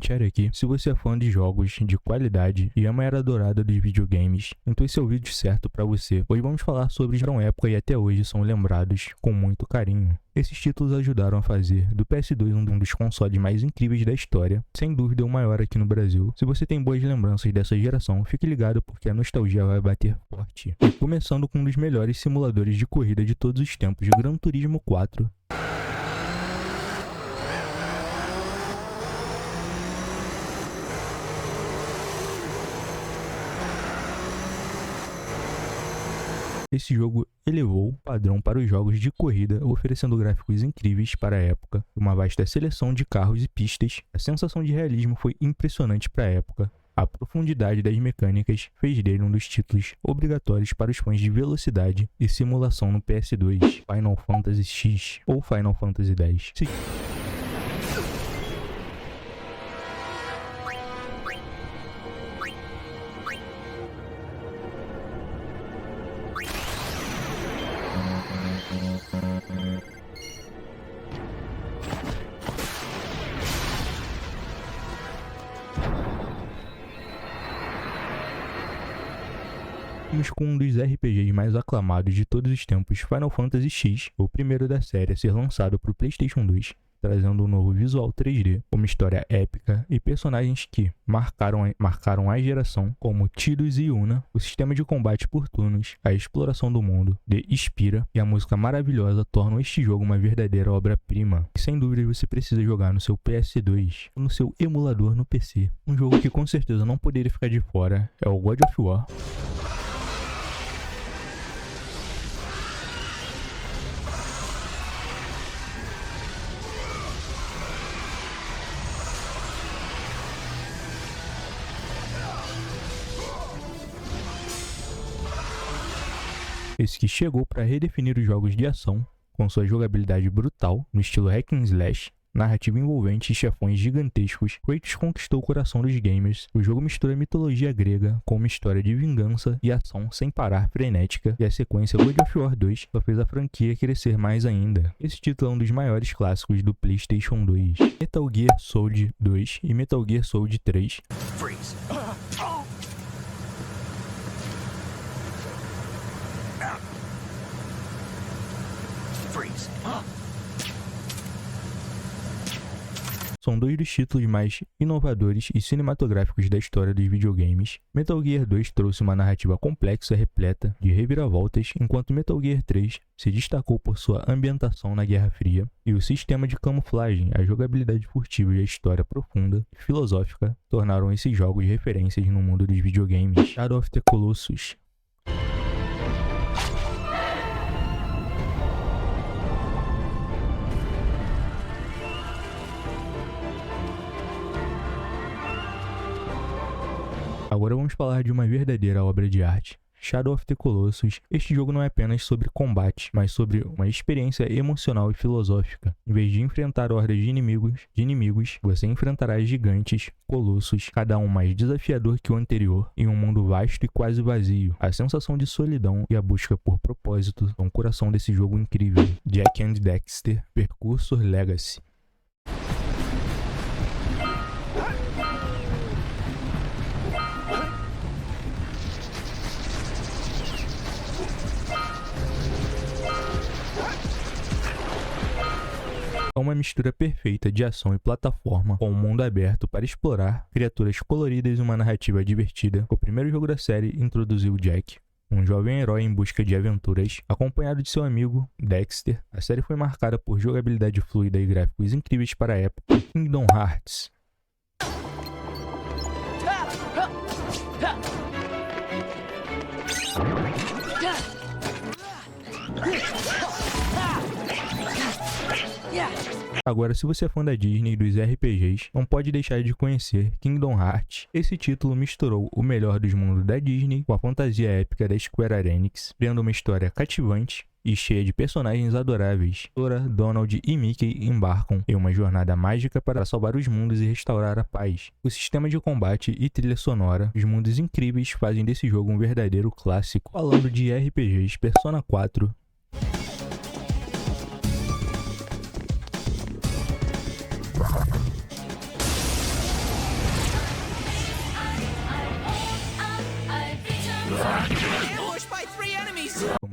Cherry aqui. Se você é fã de jogos de qualidade e ama a era dourada dos videogames, então esse é o vídeo certo para você. Hoje vamos falar sobre os que época e até hoje são lembrados com muito carinho. Esses títulos ajudaram a fazer do PS2 um dos consoles mais incríveis da história, sem dúvida o maior aqui no Brasil. Se você tem boas lembranças dessa geração, fique ligado porque a nostalgia vai bater forte. E começando com um dos melhores simuladores de corrida de todos os tempos, Gran Turismo 4. Esse jogo elevou o padrão para os jogos de corrida, oferecendo gráficos incríveis para a época, uma vasta seleção de carros e pistas. A sensação de realismo foi impressionante para a época. A profundidade das mecânicas fez dele um dos títulos obrigatórios para os fãs de velocidade e simulação no PS2, Final Fantasy X ou Final Fantasy X. Vamos com um dos RPGs mais aclamados de todos os tempos, Final Fantasy X, o primeiro da série a ser lançado para o PlayStation 2, trazendo um novo visual 3D, uma história épica e personagens que marcaram a geração, como Tidus e Yuna, o sistema de combate por turnos, a exploração do mundo, de Spira e a música maravilhosa tornam este jogo uma verdadeira obra-prima. E sem dúvida você precisa jogar no seu PS2 ou no seu emulador no PC. Um jogo que com certeza não poderia ficar de fora é o God of War. Esse que chegou para redefinir os jogos de ação, com sua jogabilidade brutal, no estilo hack and slash, narrativa envolvente e chefões gigantescos. Kratos conquistou o coração dos gamers. O jogo mistura mitologia grega com uma história de vingança e ação sem parar frenética, e a sequência God of War 2 só fez a franquia crescer mais ainda. Esse título é um dos maiores clássicos do PlayStation 2. Metal Gear Solid 2 e Metal Gear Solid 3. Freeze. São dois dos títulos mais inovadores e cinematográficos da história dos videogames. Metal Gear 2 trouxe uma narrativa complexa repleta de reviravoltas, enquanto Metal Gear 3 se destacou por sua ambientação na Guerra Fria e o sistema de camuflagem, a jogabilidade furtiva e a história profunda e filosófica tornaram esses jogos referências no mundo dos videogames. Shadow of the Colossus. Agora vamos falar de uma verdadeira obra de arte, Shadow of the Colossus. Este jogo não é apenas sobre combate, mas sobre uma experiência emocional e filosófica. Em vez de enfrentar hordas de inimigos, você enfrentará gigantes, colossos, cada um mais desafiador que o anterior, em um mundo vasto e quase vazio. A sensação de solidão e a busca por propósito são o coração desse jogo incrível. Jak and Daxter, Precursor Legacy. É uma mistura perfeita de ação e plataforma, com um mundo aberto para explorar, criaturas coloridas e uma narrativa divertida. O primeiro jogo da série introduziu Jak, um jovem herói em busca de aventuras, acompanhado de seu amigo Dexter. A série foi marcada por jogabilidade fluida e gráficos incríveis para a época. Kingdom Hearts. Agora, se você é fã da Disney e dos RPGs, não pode deixar de conhecer Kingdom Hearts. Esse título misturou o melhor dos mundos da Disney com a fantasia épica da Square Enix, criando uma história cativante e cheia de personagens adoráveis. Sora, Donald e Mickey embarcam em uma jornada mágica para salvar os mundos e restaurar a paz. O sistema de combate e trilha sonora, os mundos incríveis fazem desse jogo um verdadeiro clássico. Falando de RPGs, Persona 4...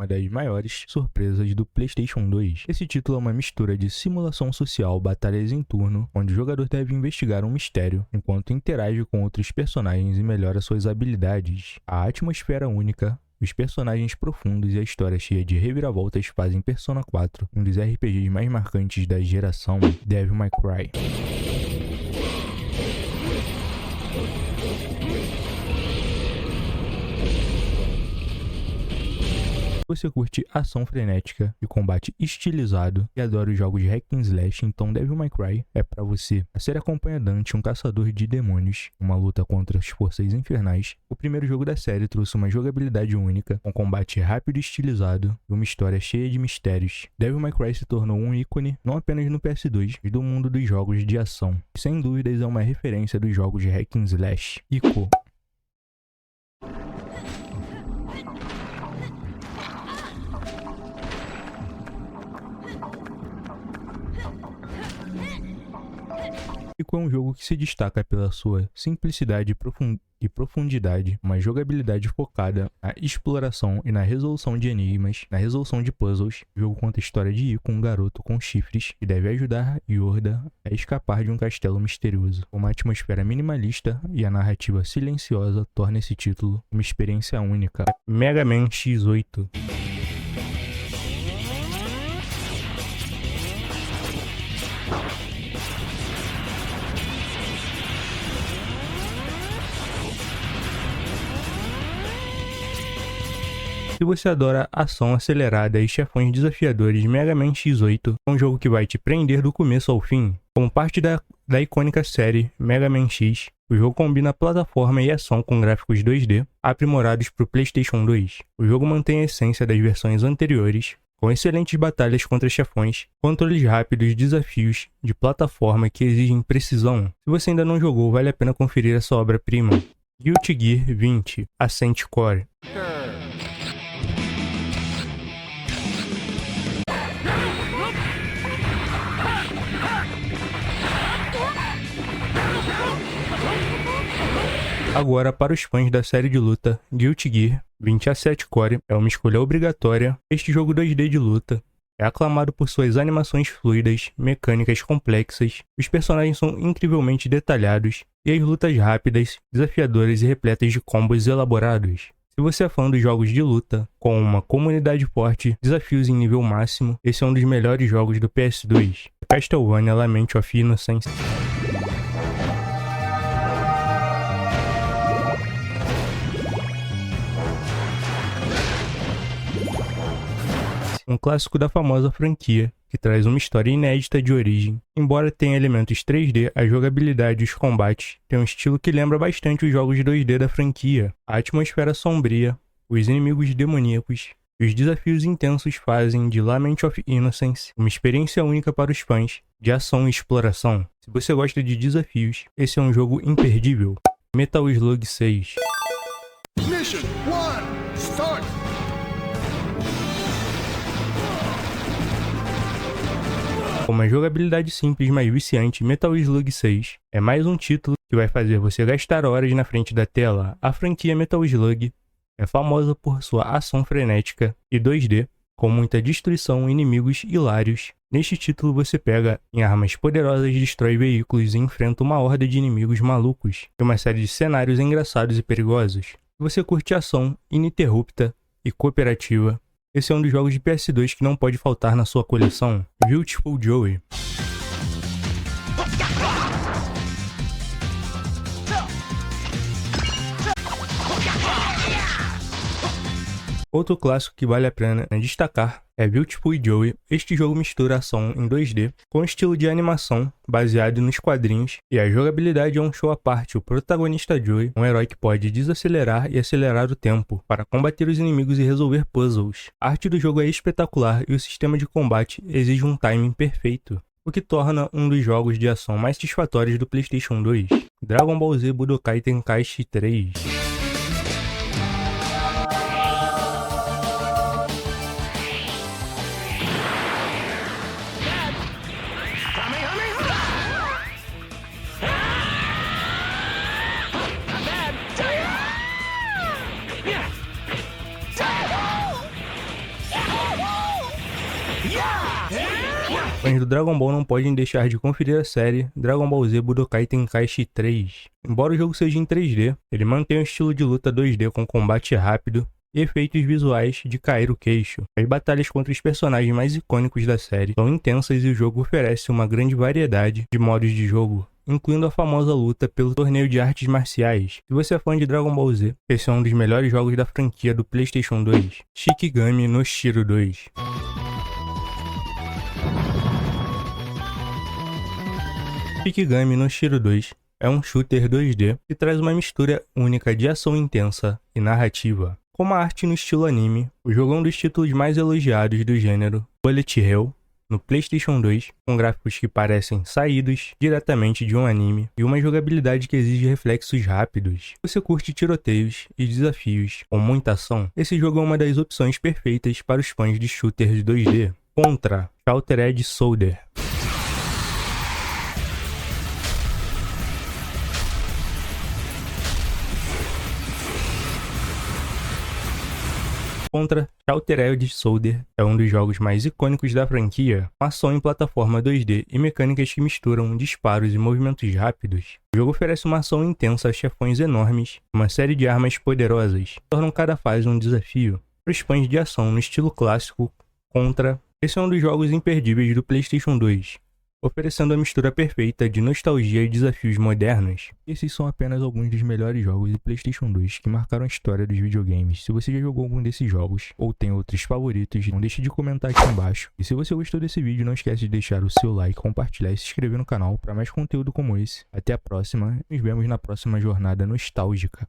uma das maiores surpresas do PlayStation 2. Esse título é uma mistura de simulação social, batalhas em turno, onde o jogador deve investigar um mistério enquanto interage com outros personagens e melhora suas habilidades. A atmosfera única, os personagens profundos e a história cheia de reviravoltas fazem Persona 4 um dos RPGs mais marcantes da geração. Devil May Cry. Você curte ação frenética e combate estilizado e adora os jogos de hack and slash, então Devil May Cry é pra você. A série acompanha Dante, um caçador de demônios, uma luta contra as forças infernais. O primeiro jogo da série trouxe uma jogabilidade única, com combate rápido e estilizado e uma história cheia de mistérios. Devil May Cry se tornou um ícone não apenas no PS2, mas do mundo dos jogos de ação. Sem dúvidas é uma referência dos jogos de hack and slash. Ico. Ico é um jogo que se destaca pela sua simplicidade e profundidade, uma jogabilidade focada na exploração e na resolução de enigmas, na resolução de puzzles. O jogo conta a história de Ico, um garoto com chifres, que deve ajudar Yorda a escapar de um castelo misterioso. Uma atmosfera minimalista e a narrativa silenciosa torna esse título uma experiência única. Mega Man X8. Se você adora ação acelerada e chefões desafiadores, Mega Man X8 é um jogo que vai te prender do começo ao fim. Como parte da icônica série Mega Man X, o jogo combina plataforma e ação com gráficos 2D aprimorados para o PlayStation 2. O jogo mantém a essência das versões anteriores, com excelentes batalhas contra chefões, controles rápidos, desafios de plataforma que exigem precisão. Se você ainda não jogou, vale a pena conferir essa obra-prima. Guilty Gear 20 Ascent Core. Agora, para os fãs da série de luta, Guilty Gear 20 Ascent Core é uma escolha obrigatória. Este jogo 2D de luta é aclamado por suas animações fluidas, mecânicas complexas, os personagens são incrivelmente detalhados e as lutas rápidas, desafiadoras e repletas de combos elaborados. Se você é fã dos jogos de luta, com uma comunidade forte, desafios em nível máximo, esse é um dos melhores jogos do PS2. Castlevania Lament of Innocence. Um clássico da famosa franquia, que traz uma história inédita de origem. Embora tenha elementos 3D, a jogabilidade e os combates têm um estilo que lembra bastante os jogos 2D da franquia. A atmosfera sombria, os inimigos demoníacos e os desafios intensos fazem de Lament of Innocence uma experiência única para os fãs de ação e exploração. Se você gosta de desafios, esse é um jogo imperdível. Metal Slug 6. Mission 1, start! Com uma jogabilidade simples, mas viciante, Metal Slug 6 é mais um título que vai fazer você gastar horas na frente da tela. A franquia Metal Slug é famosa por sua ação frenética e 2D, com muita destruição e inimigos hilários. Neste título você pega em armas poderosas, destrói veículos e enfrenta uma horda de inimigos malucos e uma série de cenários engraçados e perigosos. Se você curte ação ininterrupta e cooperativa, esse é um dos jogos de PS2 que não pode faltar na sua coleção. Beautiful Joe. Outro clássico que vale a pena destacar é Beautiful Joe. Este jogo mistura ação em 2D com estilo de animação baseado nos quadrinhos e a jogabilidade é um show à parte. O protagonista Joe é um herói que pode desacelerar e acelerar o tempo para combater os inimigos e resolver puzzles. A arte do jogo é espetacular e o sistema de combate exige um timing perfeito, o que torna um dos jogos de ação mais satisfatórios do PlayStation 2. Dragon Ball Z Budokai Tenkaichi 3. Fãs do Dragon Ball não podem deixar de conferir a série Dragon Ball Z Budokai Tenkaichi 3. Embora o jogo seja em 3D, ele mantém o estilo de luta 2D com combate rápido e efeitos visuais de cair o queixo. As batalhas contra os personagens mais icônicos da série são intensas e o jogo oferece uma grande variedade de modos de jogo, incluindo a famosa luta pelo torneio de artes marciais. Se você é fã de Dragon Ball Z, esse é um dos melhores jogos da franquia do PlayStation 2, Shikigami no Shiro 2. Shikigami no Shiro 2 é um shooter 2D que traz uma mistura única de ação intensa e narrativa. Com uma arte no estilo anime, o jogo é um dos títulos mais elogiados do gênero Bullet Hell no PlayStation 2, com gráficos que parecem saídos diretamente de um anime e uma jogabilidade que exige reflexos rápidos. Se você curte tiroteios e desafios com muita ação, esse jogo é uma das opções perfeitas para os fãs de shooters 2D. Contra Shattered Soldier. Contra Shattered Soldier é um dos jogos mais icônicos da franquia, uma ação em plataforma 2D e mecânicas que misturam disparos e movimentos rápidos. O jogo oferece uma ação intensa a chefões enormes, uma série de armas poderosas, que tornam cada fase um desafio. Para os fãs de ação no estilo clássico, Contra, esse é um dos jogos imperdíveis do PlayStation 2. Oferecendo a mistura perfeita de nostalgia e desafios modernos. Esses são apenas alguns dos melhores jogos do PlayStation 2 que marcaram a história dos videogames. Se você já jogou algum desses jogos, ou tem outros favoritos, não deixe de comentar aqui embaixo. E se você gostou desse vídeo, não esquece de deixar o seu like, compartilhar e se inscrever no canal para mais conteúdo como esse. Até a próxima, nos vemos na próxima jornada nostálgica.